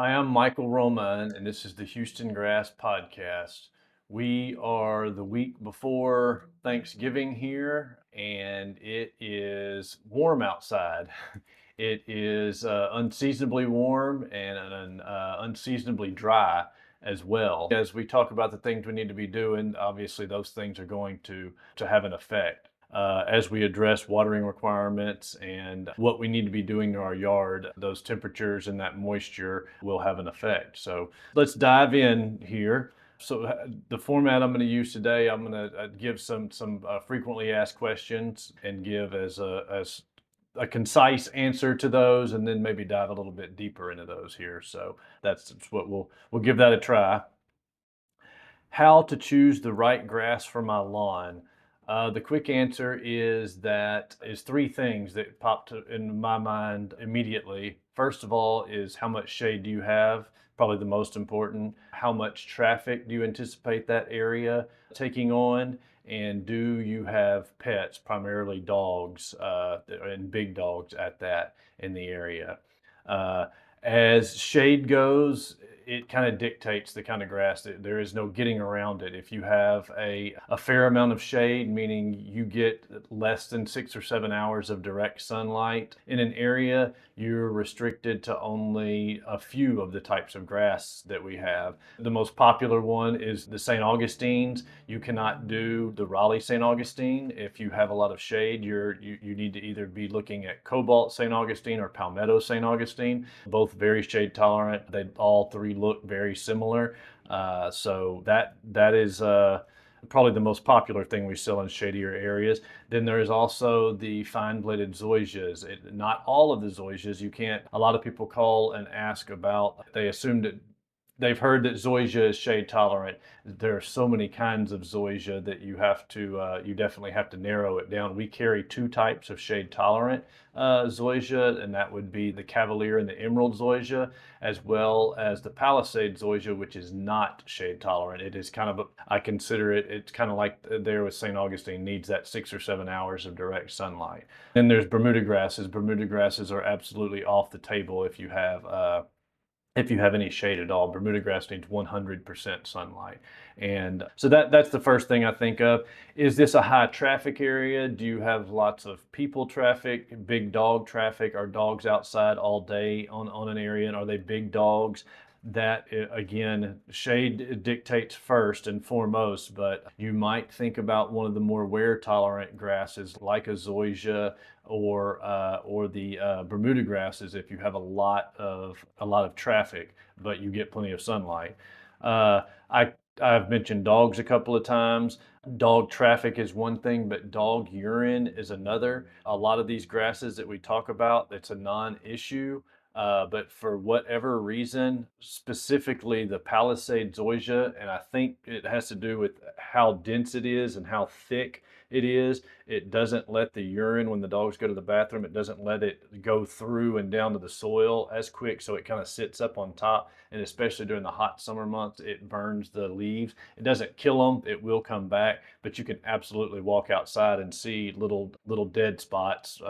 Hi, I'm Michael Roman, and this is the Houston Grass Podcast. We are the week before Thanksgiving here, and it is warm outside. It is unseasonably warm and unseasonably dry as well. As we talk about the things we need to be doing, obviously those things are going to have an effect. As we address watering requirements and what we need to be doing to our yard, those temperatures and that moisture will have an effect. So let's dive in here. So the format I'm going to use today, I'm going to give some frequently asked questions and give as a concise answer to those, and then maybe dive a little bit deeper into those here. So that's what we'll give that a try. How to choose the right grass for my lawn. The quick answer is three things that popped in my mind immediately. First of all is how much shade do you have? Probably the most important. How much traffic do you anticipate that area taking on? And do you have pets, primarily dogs, and big dogs at that in the area? Uh, as shade goes, it kind of dictates the kind of grass. There is no getting around it. If you have a fair amount of shade, meaning you get less than 6 or 7 hours of direct sunlight in an area, you're restricted to only a few of the types of grass that we have. The most popular one is the St. Augustines. You cannot do the Raleigh St. Augustine. If you have a lot of shade, you need to either be looking at Cobalt St. Augustine or Palmetto St. Augustine, both very shade tolerant. They all three look very similar. So that is probably the most popular thing we sell in shadier areas. Then there is also the fine-bladed zoysias. Not all of the zoysias. You can't. A lot of people call and ask about. They assume that they've heard that zoysia is shade tolerant. There are so many kinds of zoysia that you definitely have to narrow it down. We carry two types of shade tolerant zoysia, and that would be the Cavalier and the Emerald zoysia, as well as the Palisade zoysia, which is not shade tolerant. It is I consider it's kind of like there with St. Augustine, needs that 6 or 7 hours of direct sunlight. Then there's Bermuda grasses. Bermuda grasses are absolutely off the table if you have any shade at all. Bermuda grass needs 100% sunlight. And so that's the first thing I think of. Is this a high traffic area? Do you have lots of people traffic, big dog traffic? Are dogs outside all day on an area, and are they big dogs? That again, shade dictates first and foremost, but you might think about one of the more wear tolerant grasses like a zoysia or the Bermuda grasses if you have a lot of traffic, but you get plenty of sunlight. Uh, I I've mentioned dogs a couple of times. Dog traffic is one thing, but dog urine is another. A lot of these grasses that we talk about, it's a non-issue. But for whatever reason, specifically the Palisade zoysia, and I think it has to do with how dense it is and how thick it is. It doesn't let the urine, when the dogs go to the bathroom, it doesn't let it go through and down to the soil as quick, so it kind of sits up on top. And especially during the hot summer months, it burns the leaves. It doesn't kill them, it will come back, but you can absolutely walk outside and see little dead spots,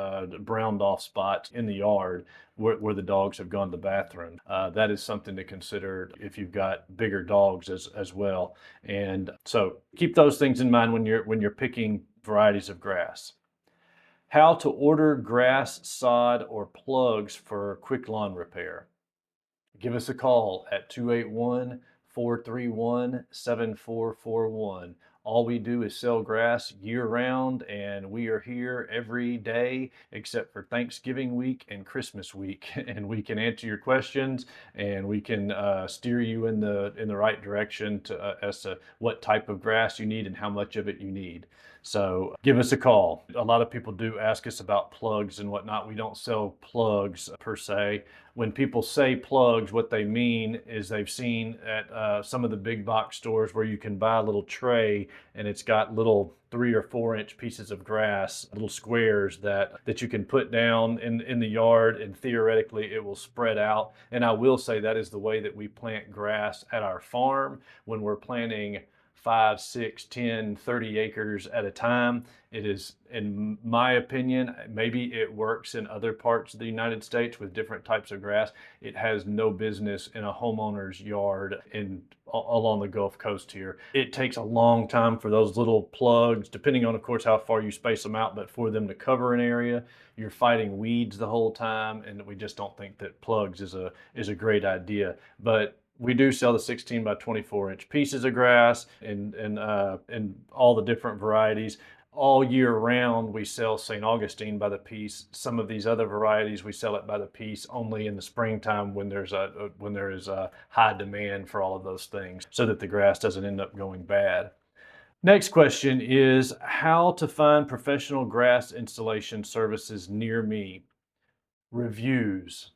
browned off spots in the yard where the dogs have gone to the bathroom. That is something to consider if you've got bigger dogs as well. And so keep those things in mind when you're picking varieties of grass. How to order grass, sod, or plugs for quick lawn repair. Give us a call at 281-431-7441. All we do is sell grass year round, and we are here every day except for Thanksgiving week and Christmas week. And we can answer your questions, and we can steer you in the right direction as to what type of grass you need and how much of it you need. So give us a call. A lot of people do ask us about plugs and whatnot. We don't sell plugs per se. When people say plugs, what they mean is they've seen at some of the big box stores where you can buy a little tray and it's got little 3 or 4 inch pieces of grass, little squares that you can put down in the yard, and theoretically it will spread out. And I will say that is the way that we plant grass at our farm when we're planting 5, 6, 10, 30 acres at a time. It is, in my opinion, maybe it works in other parts of the United States with different types of grass. It has no business in a homeowner's yard along the Gulf Coast here. It takes a long time for those little plugs, depending on, of course, how far you space them out, but for them to cover an area, you're fighting weeds the whole time, and we just don't think that plugs is a great idea. But we do sell the 16 by 24-inch pieces of grass and all the different varieties. All year round, we sell St. Augustine by the piece. Some of these other varieties, we sell it by the piece only in the springtime when there is a high demand for all of those things, so that the grass doesn't end up going bad. Next question is how to find professional grass installation services near me. Reviews.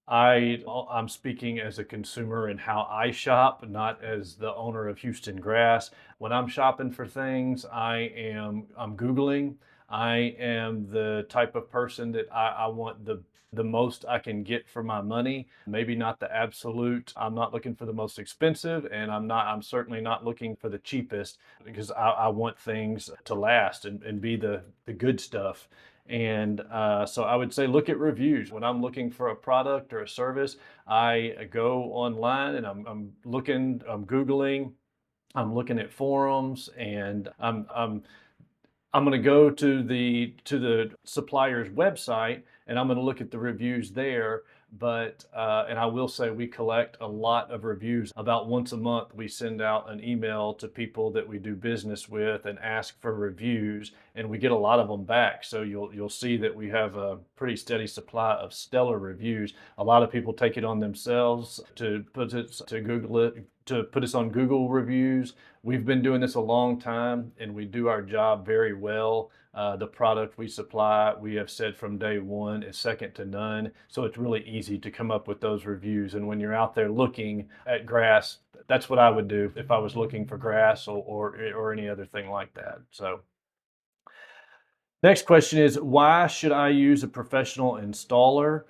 I'm speaking as a consumer and how I shop, not as the owner of Houston Grass. When I'm shopping for things, I'm Googling. I am the type of person that I want the most I can get for my money. Maybe not the absolute. I'm not looking for the most expensive, and I'm certainly not looking for the cheapest, because I want things to last and be the good stuff. And so I would say look at reviews. When I'm looking for a product or a service, I go online and I'm looking, I'm Googling, I'm looking at forums, and I'm going to go to the supplier's website, and I'm going to look at the reviews there. But and I will say we collect a lot of reviews. About once a month, we send out an email to people that we do business with and ask for reviews, and we get a lot of them back. So you'll see that we have a pretty steady supply of stellar reviews. A lot of people take it on themselves to put us on Google reviews. We've been doing this a long time, and we do our job very well. The product we supply, we have said from day one, is second to none. So it's really easy to come up with those reviews. And when you're out there looking at grass, that's what I would do if I was looking for grass or any other thing like that. So next question is, why should I use a professional installer?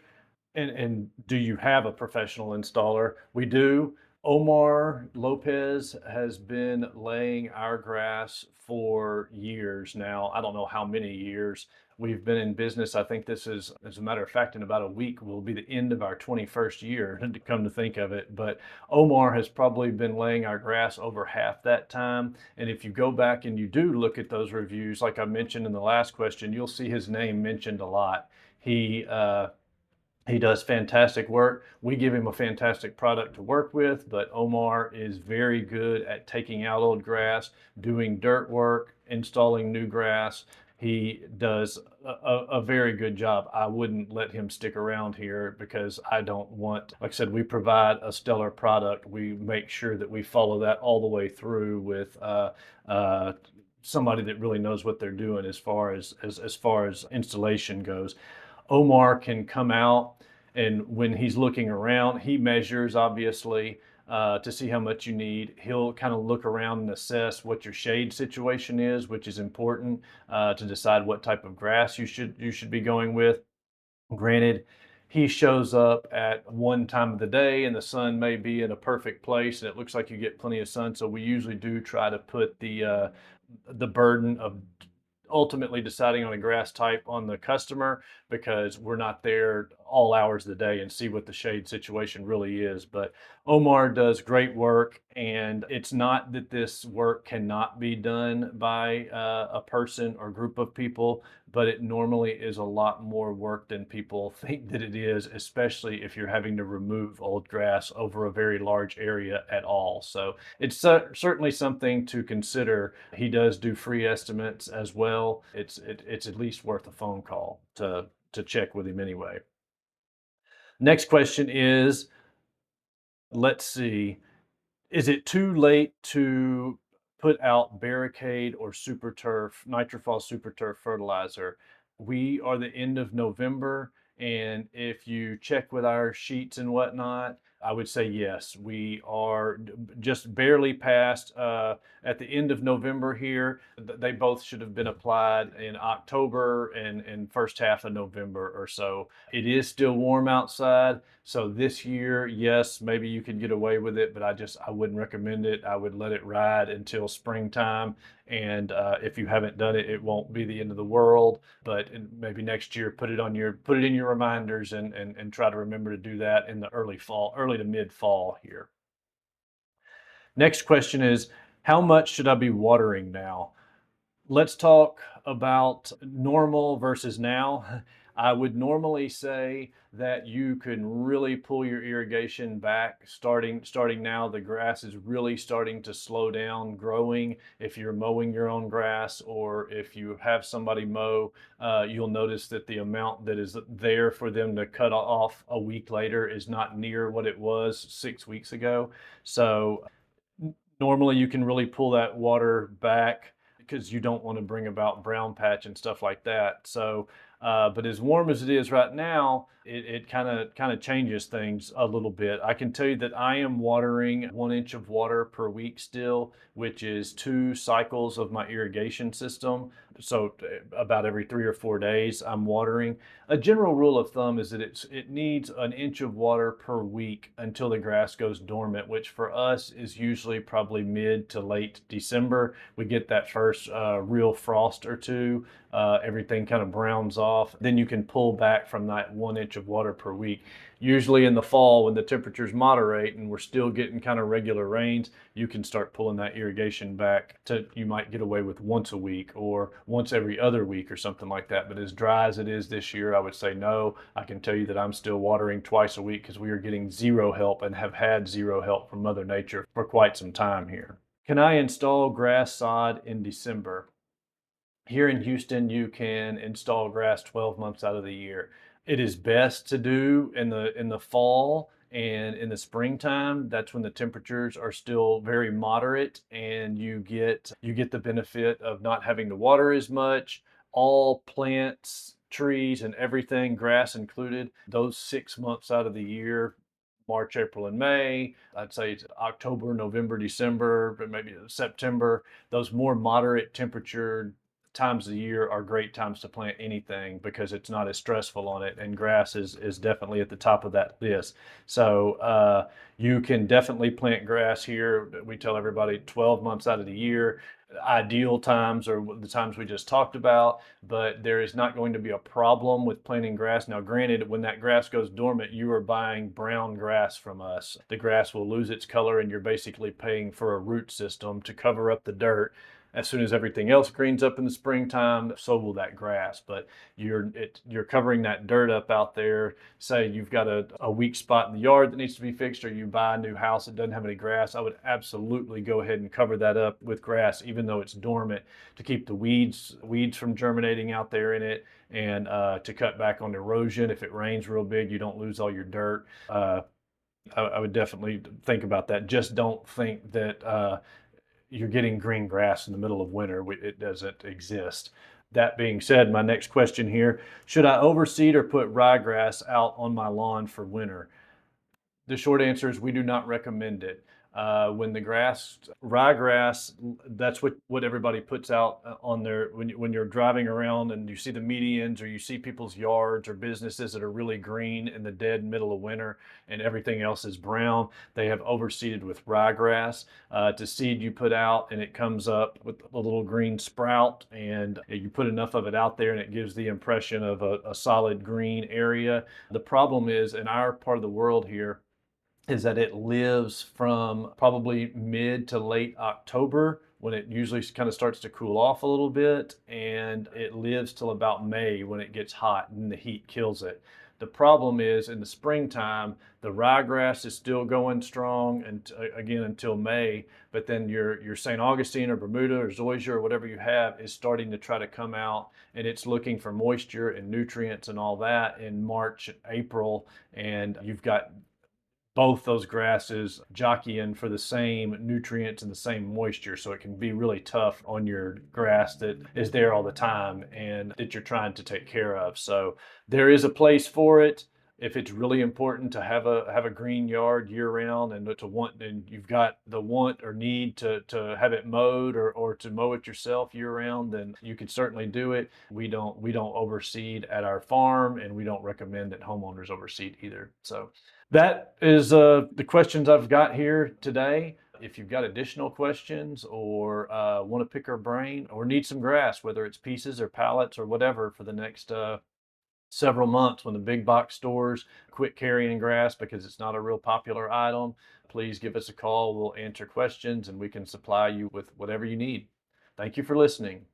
And do you have a professional installer? We do. Omar Lopez has been laying our grass for years now. I don't know how many years. We've been in business. I think this is, as a matter of fact, in about a week will be the end of our 21st year, to come to think of it. But Omar has probably been laying our grass over half that time. And if you go back and you do look at those reviews, like I mentioned in the last question, you'll see his name mentioned a lot. He does fantastic work. We give him a fantastic product to work with, but Omar is very good at taking out old grass, doing dirt work, installing new grass. He does a very good job. I wouldn't let him stick around here because I don't want, like I said, we provide a stellar product. We make sure that we follow that all the way through with somebody that really knows what they're doing as far as installation goes. Omar can come out, and when he's looking around, he measures, obviously, to see how much you need. He'll kind of look around and assess what your shade situation is, which is important to decide what type of grass you should be going with. Granted, he shows up at one time of the day and the sun may be in a perfect place and it looks like you get plenty of sun. So we usually do try to put the burden of ultimately deciding on a grass type on the customer, because we're not there all hours of the day and see what the shade situation really is. But Omar does great work, and it's not that this work cannot be done by a person or group of people, but it normally is a lot more work than people think that it is, especially if you're having to remove old grass over a very large area at all. So it's certainly something to consider. He does do free estimates as well. It's at least worth a phone call to check with him anyway. Next question is, let's see, is it too late to put out Barricade or Super Turf, Nitrofol Super Turf fertilizer? We are the end of November, and if you check with our sheets and whatnot, I would say yes. We are just barely past at the end of November here. They both should have been applied in October and first half of November or so. It is still warm outside. So this year, yes, maybe you could get away with it, but I wouldn't recommend it. I would let it ride until springtime. And if you haven't done it, it won't be the end of the world. But maybe next year, put it in your reminders and try to remember to do that in the early fall, early to mid fall here. Next question is, how much should I be watering now? Let's talk about normal versus now. I would normally say that you can really pull your irrigation back starting now. The grass is really starting to slow down growing. If you're mowing your own grass or if you have somebody mow, you'll notice that the amount that is there for them to cut off a week later is not near what it was 6 weeks ago. So normally you can really pull that water back because you don't want to bring about brown patch and stuff like that. So, but as warm as it is right now, it kind of changes things a little bit. I can tell you that I am watering 1 inch of water per week still, which is 2 cycles of my irrigation system. So about every 3 or 4 days, I'm watering. A general rule of thumb is that it needs 1 inch of water per week until the grass goes dormant, which for us is usually probably mid to late December. We get that first real frost or two. Everything kind of browns off. Then you can pull back from that 1 inch of water per week. Usually in the fall, when the temperatures moderate and we're still getting kind of regular rains, you can start pulling that irrigation back to, you might get away with once a week or once every other week or something like that. But as dry as it is this year, I would say no. I can tell you that I'm still watering twice a week because we are getting zero help and have had zero help from Mother Nature for quite some time here. Can I install grass sod in December? Here in Houston, you can install grass 12 months out of the year. It is best to do in the fall and in the springtime. That's when the temperatures are still very moderate and you get the benefit of not having to water as much. All plants, trees, and everything, grass included, those 6 months out of the year, March, April, and May. I'd say it's October, November, December, but maybe September. Those more moderate temperature times of the year are great times to plant anything because it's not as stressful on it, and grass is definitely at the top of that list. So you can definitely plant grass here. We tell everybody 12 months out of the year. Ideal times are the times we just talked about, but there is not going to be a problem with planting grass. Now, granted, when that grass goes dormant, you are buying brown grass from us. The grass will lose its color and you're basically paying for a root system to cover up the dirt. As soon as everything else greens up in the springtime, so will that grass. But you're covering that dirt up out there. Say you've got a weak spot in the yard that needs to be fixed, or you buy a new house that doesn't have any grass. I would absolutely go ahead and cover that up with grass, even though it's dormant, to keep the weeds from germinating out there in it, and to cut back on erosion. If it rains real big, you don't lose all your dirt. I would definitely think about that. Just don't think that you're getting green grass in the middle of winter. It doesn't exist. That being said, my next question here, should I overseed or put ryegrass out on my lawn for winter? The short answer is we do not recommend it. When the ryegrass, that's what everybody puts out on their, when you're driving around and you see the medians or you see people's yards or businesses that are really green in the dead middle of winter and everything else is brown, they have overseeded with ryegrass. It's a seed you put out and it comes up with a little green sprout, and you put enough of it out there and it gives the impression of a solid green area. The problem is in our part of the world here, is that it lives from probably mid to late October when it usually kind of starts to cool off a little bit, and it lives till about May when it gets hot and the heat kills it. The problem is in the springtime, the ryegrass is still going strong and again until May, but then your St. Augustine or Bermuda or Zoysia or whatever you have is starting to try to come out, and it's looking for moisture and nutrients and all that in March, April, and you've got both those grasses jockeying for the same nutrients and the same moisture. So it can be really tough on your grass that is there all the time and that you're trying to take care of. So there is a place for it. If it's really important to have a green yard year round and to want, and you've got the want or need to have it mowed, or to mow it yourself year round, then you could certainly do it. We don't overseed at our farm, and we don't recommend that homeowners overseed either. So that is the questions I've got here today. If you've got additional questions, or want to pick our brain, or need some grass, whether it's pieces or pallets or whatever, for the next several months when the big box stores quit carrying grass because it's not a real popular item, please give us a call. We'll answer questions and we can supply you with whatever you need. Thank you for listening.